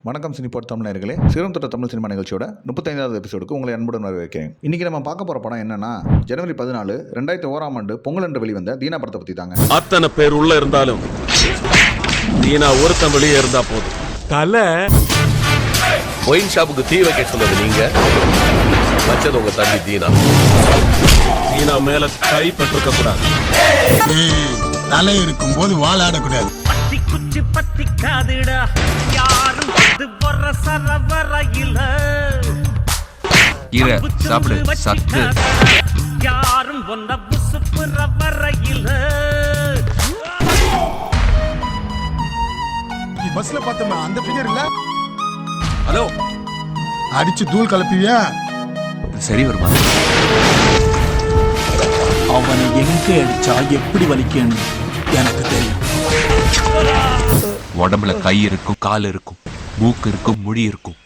வணக்கம் சினிபாட் தமிழர்களே, சிறம் தொட்ட தமிழ் சினிமா நிகழ்ச்சியோட 35வது எபிசோடுக்கு உங்களை அன்புடன் வரவேற்கிறேன். இன்னைக்கு நம்ம பார்க்க போற படம் என்னன்னா, ஜனவரி 14 2001 பொங்கல் அன்று வெளிவந்த தீனா படத்தை பத்தி தாங்க. அத்தனை பேர் உள்ள இருந்தாலும் தீனா ஒருத்தன் வெளியே இருந்தா போதும். தலை ஒயின் ஷாப்புக்கு தீ வைக்க சொன்னது நீங்க, வச்சது உங்க தம்பி தீனா. தீனா மேல கை பட்டிருக்க கூடாது. தலை இருக்கும் போது வாழாடக்கூடாது. குச்சி பத்தி காதுடா, யாரும் வந்து வர சரவரையில கீரை சாப்பிடு சத்து. யாரும் ஒன்ன புசுப்புற வரையில பஸ்ல பார்த்தோமே அந்த ஃபிகர் இல்ல. ஹலோ, அடிச்சு தூள் கலப்பிவியா? சரி வருமா? அவனை எங்க அடிச்சா எப்படி வலிக்கணும் எனக்கு தெரியும். உடம்புல கை இருக்கும், கால் இருக்கும், மூக்கு இருக்கும், முடி இருக்கும்,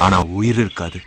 ஆனா உயிர் இருக்காது.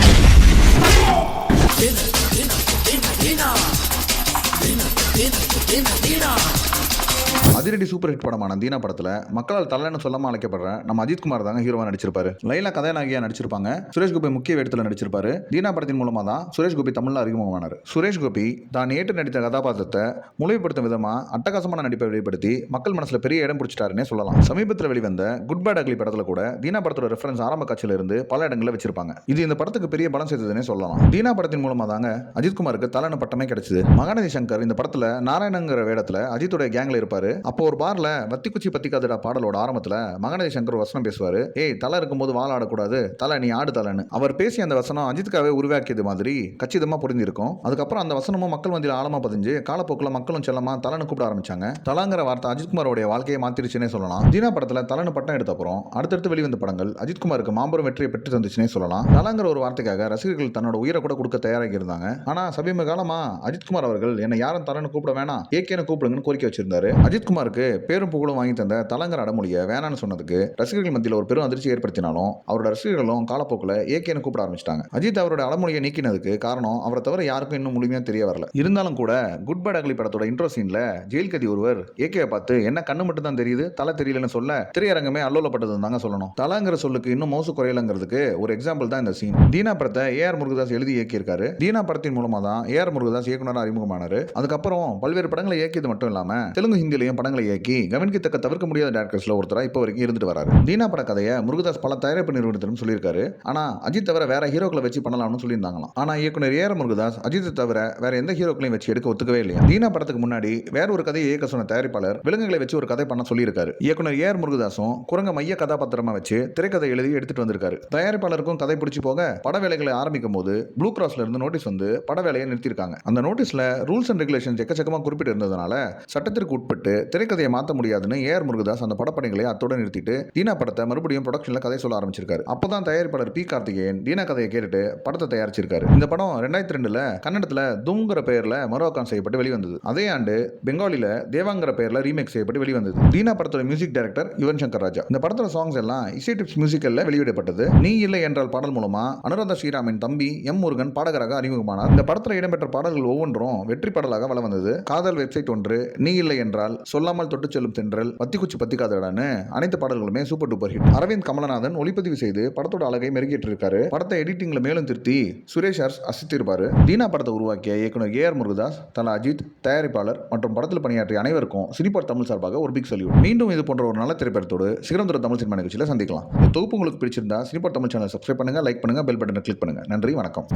அதிரடி சூப்பர் ஹிட் படமான தீனா படத்துல மக்களால் தலைன்னு சொல்லாம அழைக்கப்படுற நம்ம அஜித்குமார் தாங்க ஹீரோவா நடிச்சிருப்பாரு. லைலா கதாநாயகியா நடிச்சிருப்பாங்க. சுரேஷ் கோபி முக்கிய வேடத்துல நடிச்சிருப்பாரு. தீனா படத்தின் மூலமா தான் சுரேஷ் கோபி தமிழ்ல அறிமுகமானார். சுரேஷ் கோபி தான் ஏற்று நடித்த கதாபாத்திரத்தை மொழிபடுத்தும் விதமா அட்டகாசமான நடிப்பை வெளிப்படுத்தி மக்கள் மனசுல பெரிய இடம் பிடிச்சிட்டாருன்னே சொல்லலாம். சமீபத்தில் வெளிவந்த குட் பேட் அக்லி படத்துல கூட தீனா படத்தோட ரெஃபரன்ஸ் ஆரம்ப காட்சியில இருந்து பல இடங்களில் வச்சிருப்பாங்க. இது இந்த படத்துக்கு பெரிய பலம் சேர்த்ததுன்னே சொல்லலாம். தீனா படத்தின் மூலமா தாங்க அஜித்குமாருக்கு தலைன்னு பட்டமே கிடைச்சது. மகாநதி சங்கர் இந்த படத்துல நாராயணங்கிற வேடத்துல அஜித்துடைய கேங்ல இருப்பாரு. அப்போ ஒரு பார்ல வத்தி குச்சி பத்திக்காதடா பாடலோட ஆரம்பத்துல மகாநதி சங்கர் வசனம் பேசுவாரு. ஏய், தலை இருக்கும்போது வாழ ஆடக்கூடாது, தலை நீ ஆடு தலைன்னு. அவர் பேசிய அந்த வசனம் அஜித்துக்காவே உருவாக்கியது மாதிரி கச்சிதமா புரிஞ்சிருக்கும். அதுக்கப்புறம் அந்த வசனமும் மக்கள் மத்தியில் ஆழமா பதிஞ்சு காலப்போக்கில் மக்களும் செல்லமா தலைன்னு கூப்பிட ஆரம்பிச்சாங்க. தலாங்கிற வார்த்தை அஜித்குமாரோடைய வாழ்க்கையை மாத்திருச்சுன்னே சொல்லலாம். தீனா படத்துல தலைன்னு பட்டம் எடுத்த அப்புறம் அடுத்தடுத்து வெளிவந்த படங்கள் அஜித்குமாருக்கு மாபெரும் வெற்றியை பெற்று தந்துச்சுன்னே சொல்லலாம். தலாங்கிற ஒரு வார்த்தைக்காக ரசிகர்கள் தன்னோட உயிரை கூட கொடுக்க தயாராகி இருந்தாங்க. ஆனா சமீப காலமா அஜித்குமார் அவர்கள் என்னை யாரும் தலைன்னு கூப்பிட வேணாம், ஏகேன்னு கூப்பிடுங்கன்னு கோரிக்கை வச்சிருந்தாரு. அஜித்குமாருக்கு பேரும் புகழும் வாங்கி தந்த தலங்கர அடமொழியை வேணான்னு சொன்னதுக்கு ரசிகர்கள் மத்தியில் ஒரு பெரும் அதிர்ச்சி ஏற்படுத்தினாலும் அவரோட ரசிகர்களும் காலப்போக்கில் ஏகேன்னு கூப்பிட ஆரம்பிச்சிட்டாங்க. அஜித் அவரோட அடமொழியை நீக்கினதுக்கு காரணம் அவரை தவிர யாருக்கும் இன்னும் முழுமையா தெரிய வரல. இருந்தாலும் கூட குட் பேட் அக்லி படத்தோட இன்ட்ரோ சீன்ல ஜெயில் கதி ஒருவர் ஏகேவை பார்த்து என்ன கண்ணு மட்டும் தான் தெரியுது, தலை தெரியலன்னு சொல்ல திரையரங்கமே அல்லோலப்பட்டது தாங்க சொல்லணும். தலாங்கிற சொல்லுக்கு இன்னும் மோசு குறையலங்கிறதுக்கு ஒரு எக்ஸாம்பிள் தான் இந்த சீன். தீனா படத்தை ஏஆர் முருகதாஸ் எழுதி இயக்கியிருக்காரு. தீனா படத்தின் மூலமா தான் ஏஆர் முருகதாஸ் இயக்குனராக அறிமுகமானாரு. அதுக்கப்புறம் பல்வேறு படங்களை இயக்கியது மட்டும் இல்லாம தெலுங்கு ஹிந்திலையும் படங்களை இயக்கி கவனிக்கத்தக்க தவிர்க்க முடியாத டேரக்டர்ஸ்ல ஒருத்தரா இப்போ வரைக்கும் இருந்துட்டு வராரு. தீனா பட கதையை முருகதாஸ் பல தயாரிப்பு நிறுவனத்திலும் சொல்லியிருக்காரு. ஆனா அஜித் தவிர வேற ஹீரோக்களை வச்சு பண்ணலாம்னு சொல்லியிருந்தாங்களாம். ஆனா இயக்குனர் ஏஆர் முருகதாஸ் அஜித் தவிர வேற எந்த ஹீரோக்களையும் வச்சு எடுக்க ஒத்துக்கவே இல்லையா. தீனா படத்துக்கு முன்னாடி வேற ஒரு கதையை இயக்க சொன்ன தயாரிப்பாளர் விலங்குகளை வச்சு ஒரு கதை பண்ண சொல்லியிருக்காரு. இயக்குனர் ஏஆர் முருகதாஸும் குரங்க மைய கதாபாத்திரமா வச்சு திரைக்கதை எழுதி எடுத்துட்டு வந்திருக்காரு. தயாரிப்பாளருக்கும் கதை பிடிச்சி போக பட வேலைகளை ஆரம்பிக்கும் போது ப்ளூ கிராஸ்ல இருந்து நோட்டீஸ் வந்து பட வேலையை நிறுத்திருக்காங்க. அந்த நோட்டீஸ்ல ரூல்ஸ் அண்ட் ரெகுலேஷன்ஸ் எக்கச்சக்கமா குறிப்பிட்டு இருந்ததுனால சட்டத்திற்கு உட்பட்டு திரைக்கதையை மாற்ற முடியாதுன்னு ஏஆர் முருகதாஸ் அந்த படப்பணிகளை அத்தோடு நிறுத்திட்டு தீனா படத்தை மறுபடியும் ப்ரொடக்ஷன்ல கதை சொல்ல ஆரம்பிச்சிருக்காரு. அப்பதான் தயாரிப்பாளர் பி கார்த்திகேயன் தீனா கதையை கேட்டுட்டு படத்தை தயாரிச்சிருக்காரு. இந்த படம் 2002 கன்னடத்துல தூம்ங்கிற பெயர்ல மறுஆக்கம் செய்யப்பட்டு வெளிவந்தது. அதே ஆண்டு பெங்காலில தேவாங்கிற பெயர்ல ரீமேக் செய்யப்பட்டு வெளிவந்தது. தீனா படத்தோட மியூசிக் டைரக்டர் யுவன் சங்கர் ராஜா. இந்த படத்தோட சாங்ஸ் எல்லாம் இசை டிப்ஸ் மியூசிக்கல்ல வெளியிடப்பட்டது. நீ இல்லை என்றால் பாடல் மூலமா அனுராதா ஸ்ரீராமின் தம்பி எம் முருகன் பாடகராக அறிமுகமானார். இந்த படத்துல இடம்பெற்ற பாடல்கள் ஒவ்வொன்றும் வெற்றி பாடலாக வளம் வந்தது. காதல் வெப்சைட் ஒன்று, நீ இல்லை என்றால், சொல்லாமல் தொட்டு செல்லும் தென்றல், வத்தி குச்சி பத்திக்காதடான்னு அனைத்து பாடல்களுமே super duper hit. Aravind Kamalanathan ஒளிப்பதிவு செய்து படத்தோட அழகை மெருகேற்றிருக்காரு. படத்தை எடிட்டிங்ல மேலும் திருத்தி சுரேஷ் அசித்திருப்பாரு. தீனா படத்தை உருவாக்கிய இயக்குனர் ஏஆர் முருகதாஸ், தல அஜித், தயாரிப்பாளர் மற்றும் படத்தில் பணியாற்றிய அனைவருக்கும் சினிபாட் தமிழ் சார்பாக ஒரு பிக் சல்யூட். மீண்டும் இது போன்ற ஒரு நல்ல திரைப்படத்தோடு சிகரம் தொட்ட தமிழ் சினிமா நிகழ்ச்சியில் சந்திக்கலாம். இந்த தொகுப்பு உங்களுக்கு பிடிச்சிருந்தா சினிபாட் தமிழ் சேனல் சப்ஸ்கிரைப் பண்ணுங்க, லைக் பண்ணுங்க, பெல் பட்டனை கிளிக் பண்ணுங்க. நன்றி, வணக்கம்.